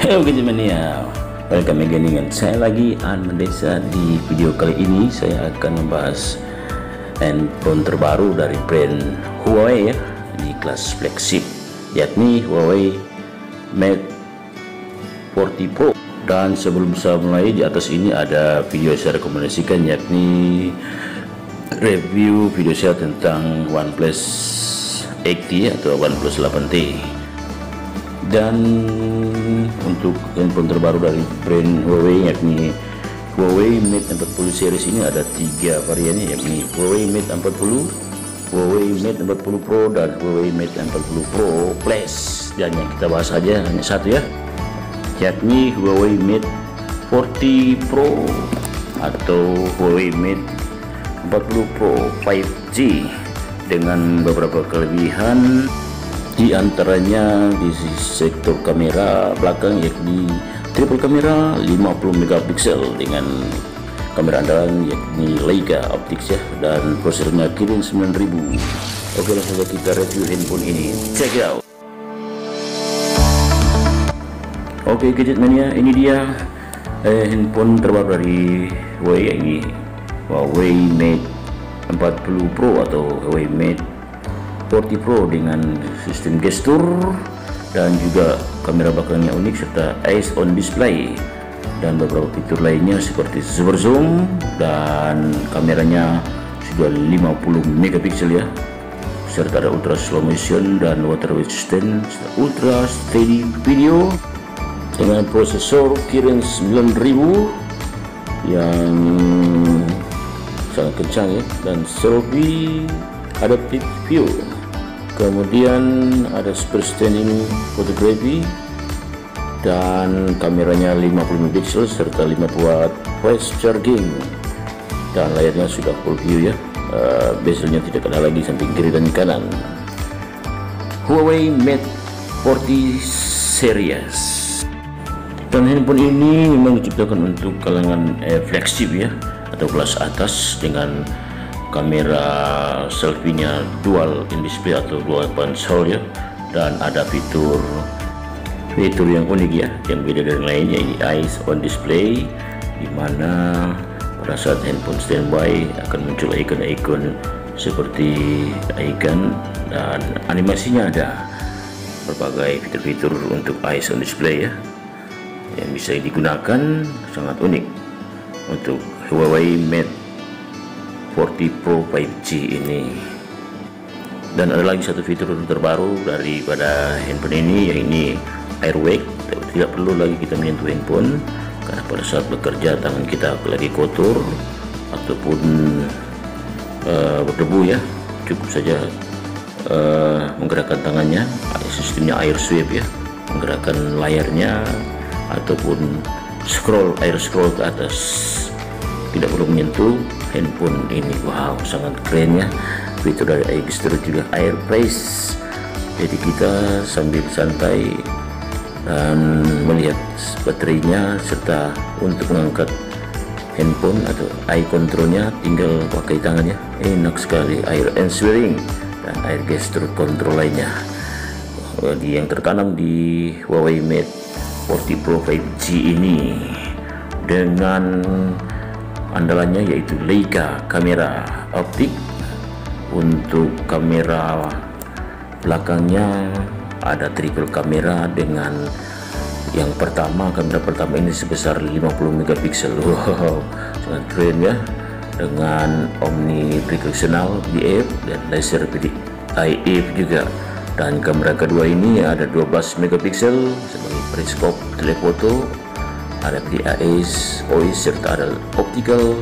Halo Gadgetmania, welcome again dengan saya lagi Mendesa. Di video kali ini saya akan membahas handphone terbaru dari brand Huawei ya, di kelas flagship, yakni Huawei Mate 40 Pro. Dan sebelum saya mulai, di atas ini ada video yang saya rekomendasikan, yakni review video saya tentang OnePlus 8T atau OnePlus 8T. Dan untuk handphone terbaru dari brand Huawei, yakni Huawei Mate 40 series, ini ada 3 variannya, yakni Huawei Mate 40, Huawei Mate 40 Pro, dan Huawei Mate 40 Pro Plus. Dan yang kita bahas saja hanya satu ya, yakni Huawei Mate 40 Pro atau Huawei Mate 40 Pro 5G dengan beberapa kelebihan. Di antaranya di sektor kamera belakang, yakni triple kamera 50 megapiksel dengan kamera andalan yakni Leica Optics ya, dan prosesornya Kirin 9000. Oke, langsung saja kita review handphone ini, check it out. Oke Gadgetmania, ini dia handphone terbaru dari Huawei, ini Huawei Mate 40 Pro atau Huawei Mate 40 Pro dengan sistem gestur dan juga kamera belakangnya unik serta eyes on display, dan beberapa fitur lainnya seperti super zoom, dan kameranya sudah 50 megapiksel ya, serta ada ultra slow motion dan water resistant, ultra steady video dengan prosesor Kirin 9000 yang sangat kencang ya, dan selfie adaptive view. Kemudian ada super standing photography dan kameranya 50 megapiksel serta 50 watt fast charging, dan layarnya sudah full view ya. Bezelnya tidak ada lagi samping kiri dan kanan. Huawei Mate 40 series, dan handphone ini memang diciptakan untuk kalangan flagship ya, atau kelas atas, dengan kamera selfie-nya dual in display atau dual ponsel ya, dan ada fitur yang unik ya, yang beda dari lainnya, ini eyes on display, dimana pada saat handphone standby akan muncul ikon-ikon seperti icon, dan animasinya ada berbagai fitur-fitur untuk eyes on display ya, yang bisa digunakan, sangat unik untuk Huawei Mate 40 Pro 5G ini. Dan ada lagi satu fitur terbaru daripada handphone ini, yaitu Airwake. Tidak perlu lagi kita menyentuh handphone, karena pada saat bekerja tangan kita lagi kotor ataupun berdebu ya, cukup saja menggerakkan tangannya, sistemnya air sweep ya, menggerakkan layarnya ataupun air scroll ke atas, tidak perlu menyentuh handphone ini. Wow, sangat keren ya. Fitur dari gestur juga air press, jadi kita sambil santai dan melihat baterainya, serta untuk mengangkat handphone atau eye controlnya tinggal pakai tangannya. Enak sekali, air answering dan air gesture control lainnya yang tertanam di Huawei Mate 40 Pro 5G ini, dengan andalannya yaitu Leica kamera optik. Untuk kamera belakangnya ada triple kamera dengan yang kamera pertama ini sebesar 50 megapiksel. Wow, sangat keren ya, dengan omnidirectional DF dan laser IF juga. Dan kamera kedua ini ada 12 megapiksel sebagai periskop telefoto, ada PDAS, OIS, serta ada optical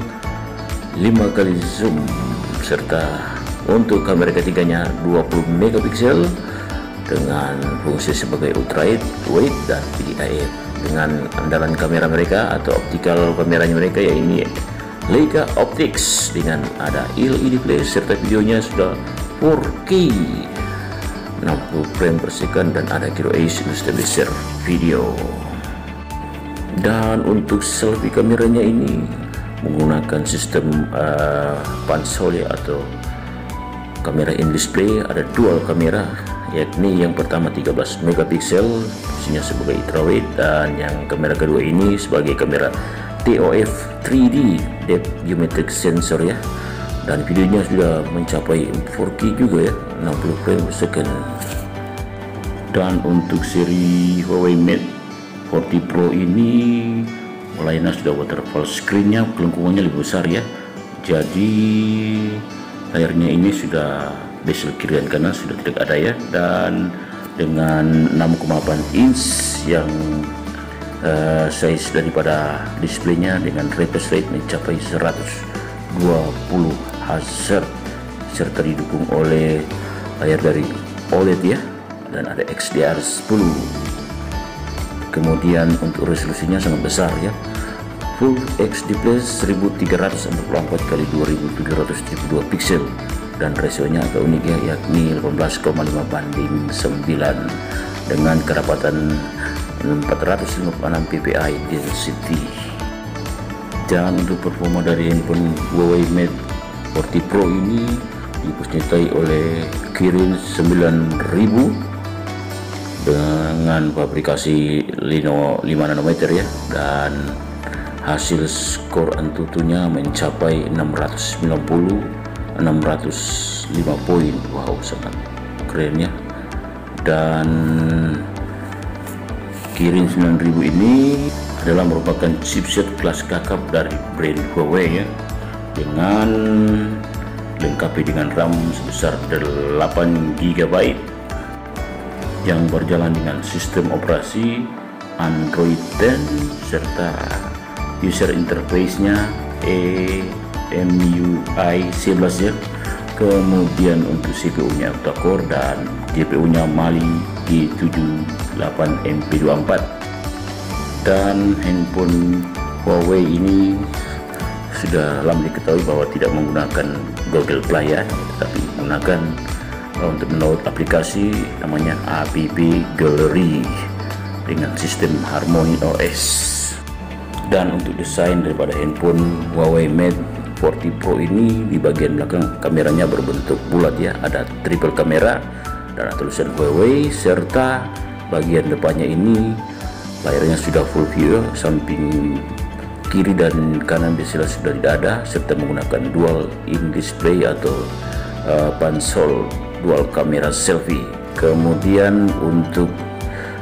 5 kali zoom, serta untuk kamera ketiganya 20 megapiksel dengan fungsi sebagai ultrawide dan PDAF, dengan andalan kamera mereka atau optical kameranya mereka, yaitu Leica Optics, dengan ada LED flash serta videonya sudah 4K 60 frame per second, dan ada QoS stabilizer video. Dan untuk selfie kameranya ini menggunakan sistem ponsel ya, atau kamera in display. Ada dual kamera, yakni yang pertama 13 megapiksel fungsinya sebagai ultrawide, dan yang kamera kedua ini sebagai kamera TOF 3D Depth Geometric Sensor ya, dan videonya sudah mencapai 4K juga ya, 60 frame per second. Dan untuk seri Huawei Mate 40 Pro ini layarnya sudah waterfall screennya, kelengkungannya lebih besar ya, jadi layarnya ini sudah bezel kiri dan kanan sudah tidak ada ya, dan dengan 6,8 inch yang size daripada displaynya dengan refresh rate mencapai 120 Hz serta didukung oleh layar dari OLED ya, dan ada XDR 10. Kemudian untuk resolusinya sangat besar ya, Full HD Plus 1344 x 2772 pixel, dan rasionya agak unik ya, yakni 18,5 banding 9 dengan kerapatan 456 ppi density. Dan untuk performa dari handphone Huawei Mate 40 Pro ini dipersenjatai oleh Kirin 9000 dengan fabrikasi Lino 5 nanometer ya, dan hasil skor Antutunya mencapai 605 poin. Wow, sangat keren ya. Dan Kirin 9000 ini adalah merupakan chipset kelas kakap dari brand Huawei ya, dengan dilengkapi dengan RAM sebesar 8 GB yang berjalan dengan sistem operasi Android 10 serta user interface-nya EMUI 11 ya. Kemudian untuk CPU-nya octa-core dan GPU-nya Mali G78MP24. Dan handphone Huawei ini sudah lama diketahui bahwa tidak menggunakan Google Play ya, tetapi menggunakan untuk mendownload aplikasi namanya App Gallery dengan sistem Harmony OS. Dan untuk desain daripada handphone Huawei Mate 40 Pro ini, di bagian belakang kameranya berbentuk bulat ya, ada triple kamera dan ada tulisan Huawei, serta bagian depannya ini layarnya sudah full view, samping kiri dan kanan bezel sudah tidak ada, serta menggunakan dual in display atau pansol dual kamera selfie. Kemudian untuk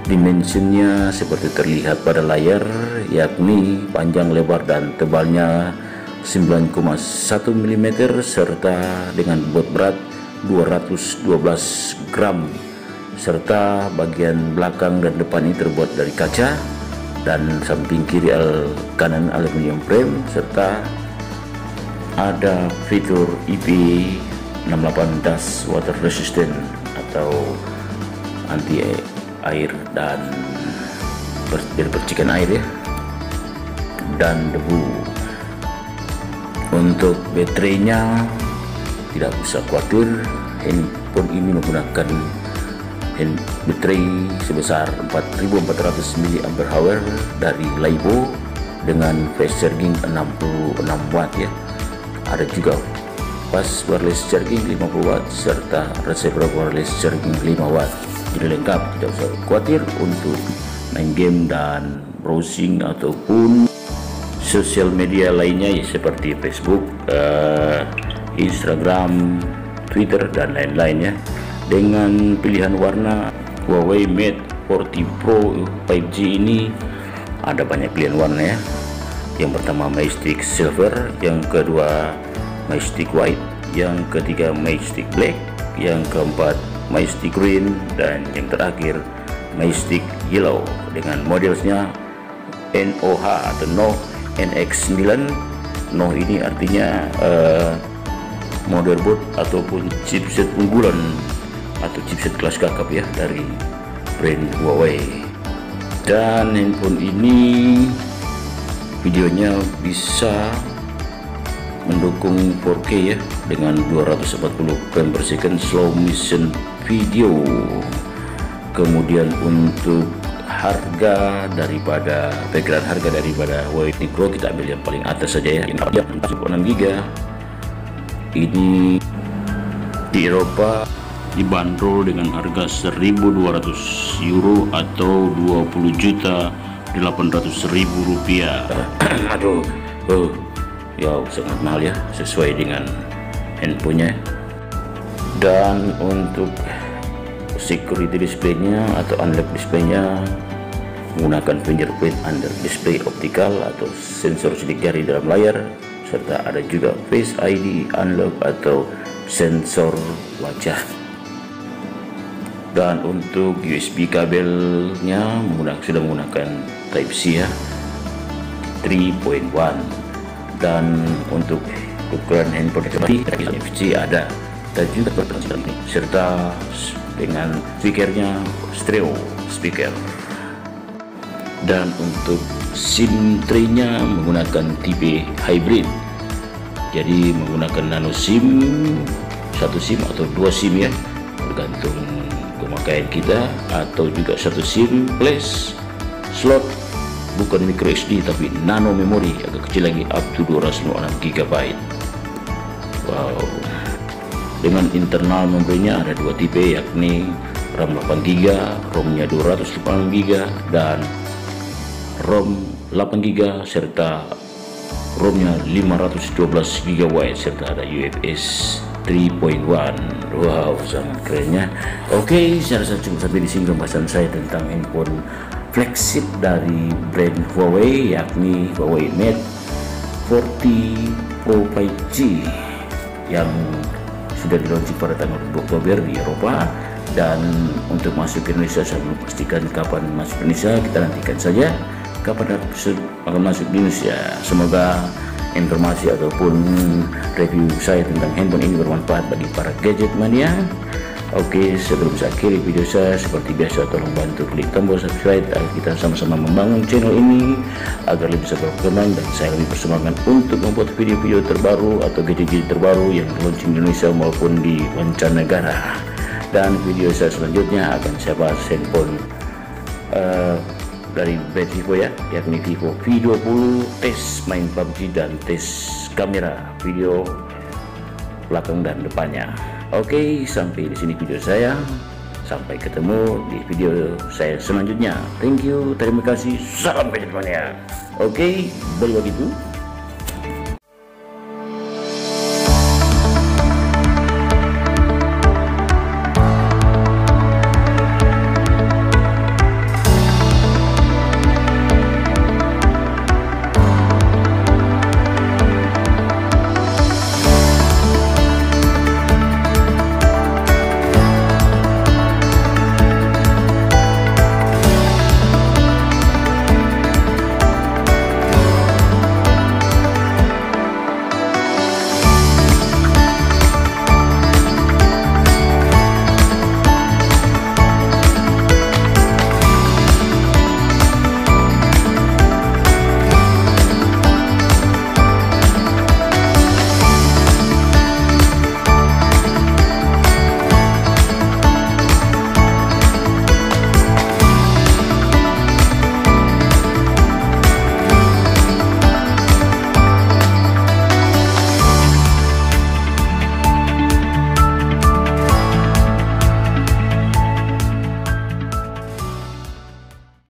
dimensinya seperti terlihat pada layar, yakni panjang, lebar dan tebalnya 9,1 mm serta dengan bobot berat 212 gram, serta bagian belakang dan depan ini terbuat dari kaca, dan samping kiri kanan aluminium frame, serta ada fitur IP68 dust water resistant atau anti air dan percikan air ya, dan debu. Untuk baterainya tidak usah khawatir, handphone ini menggunakan baterai sebesar 4400 mAh dari Laibo dengan fast charging 66 watt ya. Ada juga fast wireless charging 50 watt serta receiver wireless charging 5 watt. Jadi lengkap, tidak usah khawatir untuk main game dan browsing ataupun sosial media lainnya ya, seperti Facebook, Instagram, Twitter dan lain-lain ya. Dengan pilihan warna Huawei Mate 40 Pro 5G ini ada banyak pilihan warna ya. Yang pertama Majestic Silver, yang kedua Majestic White, yang ketiga Majestic Black, yang keempat Majestic Green, dan yang terakhir Majestic Yellow dengan modelsnya NOH atau NOH NX9. NOH ini artinya motherboard ataupun chipset unggulan atau chipset kelas kakap ya dari brand Huawei. Dan handphone ini videonya bisa mendukung 4K ya, dengan 240 frame per second slow motion video. Kemudian untuk harga daripada perkiraan harga daripada Huawei Pro, kita ambil yang paling atas saja ya, ini 6 GB. Ini di Eropa dibanderol dengan harga 1.200 euro atau 20.800.000 rupiah. Aduh, ya sangat mahal ya, sesuai dengan handphonenya. Dan untuk security display-nya atau unlock display-nya menggunakan fingerprint under display optikal atau sensor sidik jari dalam layar, serta ada juga Face ID unlock atau sensor wajah. Dan untuk USB kabelnya sudah menggunakan Type C ya, 3.1. Dan untuk ukuran handphone NFC ada dan juga ini, serta dengan speakernya stereo speaker. Dan untuk SIM tray-nya menggunakan tipe hybrid, jadi menggunakan nano SIM, satu SIM atau dua SIM ya, tergantung pemakaian kita, atau juga satu SIM plus slot bukan micro SD tapi nano memori agak kecil lagi, up to 256 GB. Wow. Dengan internal memorinya ada dua tipe, yakni RAM 8GB, ROM-nya 256GB, dan ROM 8GB serta ROM-nya 512GB, serta ada UFS 3.1. Wow, sangat kerennya. Oke, saya rasa cukup sampai di sini pembahasan saya tentang handphone flagship dari brand Huawei, yakni Huawei Mate 40 Pro 5G yang sudah dilaunching pada tanggal 2 Oktober di Eropa. Dan untuk masuk ke Indonesia, saya belum pastikan kapan masuk ke Indonesia, kita nantikan saja kapan akan masuk di Indonesia. Semoga informasi ataupun review saya tentang handphone ini bermanfaat bagi para gadget mania. Oke, sebelum saya akhiri video saya, seperti biasa tolong bantu klik tombol subscribe agar kita sama-sama membangun channel ini agar lebih bisa berkembang, dan saya lebih bersemangat untuk membuat video-video terbaru atau gadget-gadget terbaru yang launching di Indonesia maupun di mancanegara. Dan video saya selanjutnya akan saya bahas handphone dari brand Vivo ya, yakni Vivo V20, tes main PUBG dan tes kamera video belakang dan depannya. Oke, sampai di sini video saya. Sampai ketemu di video saya selanjutnya. Thank you, terima kasih, salam gadget mania. Oke, begitu.